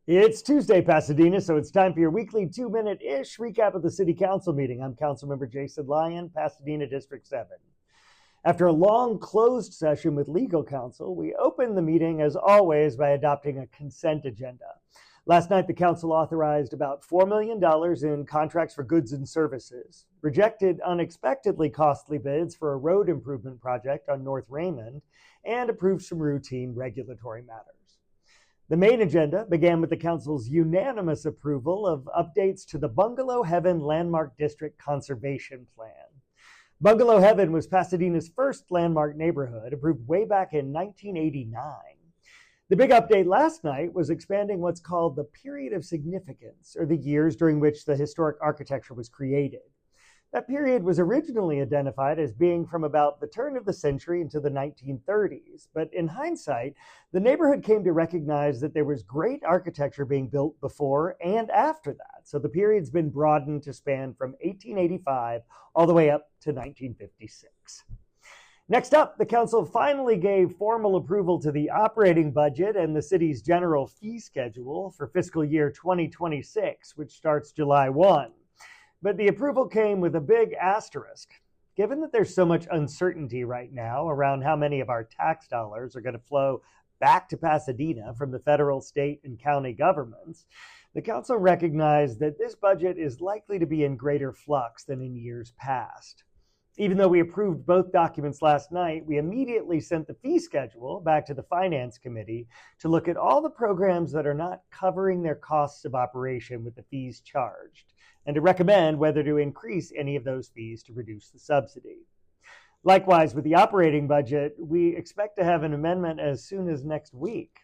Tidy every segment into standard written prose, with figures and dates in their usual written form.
It's Tuesday, Pasadena, so it's time for your weekly 2-minute-ish recap of the City Council meeting. I'm Councilmember Jason Lyon, Pasadena District 7. After a long closed session with legal counsel, we opened the meeting, as always, by adopting a consent agenda. Last night, the council authorized about $4 million in contracts for goods and services, rejected unexpectedly costly bids for a road improvement project on North Raymond, and approved some routine regulatory matters. The main agenda began with the council's unanimous approval of updates to the Bungalow Heaven Landmark District Conservation Plan. Bungalow Heaven was Pasadena's first landmark neighborhood, approved way back in 1989. The big update last night was expanding what's called the period of significance, or the years during which the historic architecture was created. That period was originally identified as being from about the turn of the century into the 1930s, but in hindsight, the neighborhood came to recognize that there was great architecture being built before and after that, so the period's been broadened to span from 1885 all the way up to 1956. Next up, the council finally gave formal approval to the operating budget and the city's general fee schedule for fiscal year 2026, which starts July 1. But the approval came with a big asterisk. Given that there's so much uncertainty right now around how many of our tax dollars are going to flow back to Pasadena from the federal, state, and county governments, the council recognized that this budget is likely to be in greater flux than in years past. Even though we approved both documents last night, we immediately sent the fee schedule back to the Finance Committee to look at all the programs that are not covering their costs of operation with the fees charged, and to recommend whether to increase any of those fees to reduce the subsidy. Likewise, with the operating budget, we expect to have an amendment as soon as next week.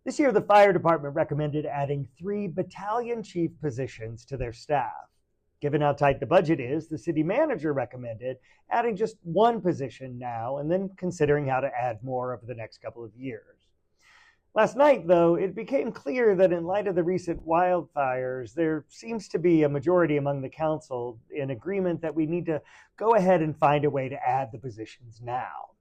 This year, the fire department recommended adding 3 battalion chief positions to their staff. Given how tight the budget is, the city manager recommended adding just 1 position now and then considering how to add more over the next couple of years. Last night, though, it became clear that in light of the recent wildfires, there seems to be a majority among the council in agreement that we need to go ahead and find a way to add the positions now.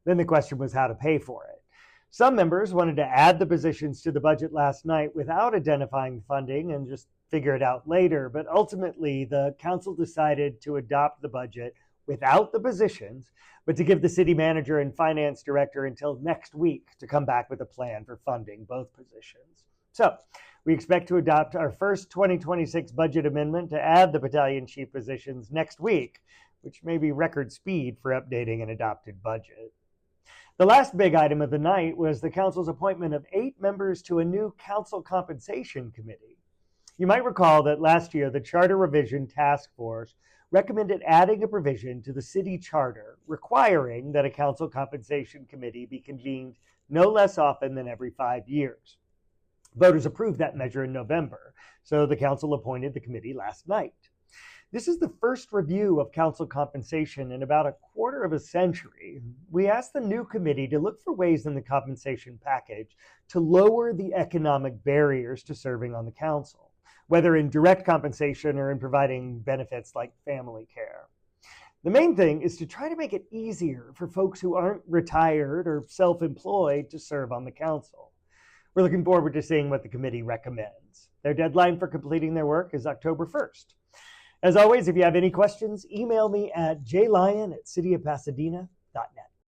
Then the question was how to pay for it. Some members wanted to add the positions to the budget last night without identifying funding and just figure it out later, but ultimately the council decided to adopt the budget without the positions, but to give the city manager and finance director until next week to come back with a plan for funding both positions. So we expect to adopt our first 2026 budget amendment to add the battalion chief positions next week, which may be record speed for updating an adopted budget. The last big item of the night was the council's appointment of 8 members to a new council compensation committee. You might recall that last year, the Charter Revision Task Force recommended adding a provision to the city charter requiring that a council compensation committee be convened no less often than every 5 years. Voters approved that measure in November, so the council appointed the committee last night. This is the first review of council compensation in about a quarter of a century. We asked the new committee to look for ways in the compensation package to lower the economic barriers to serving on the council, whether in direct compensation or in providing benefits like family care. The main thing is to try to make it easier for folks who aren't retired or self-employed to serve on the council. We're looking forward to seeing what the committee recommends. Their deadline for completing their work is October 1st. As always, if you have any questions, email me at jlyon@cityofpasadena.net.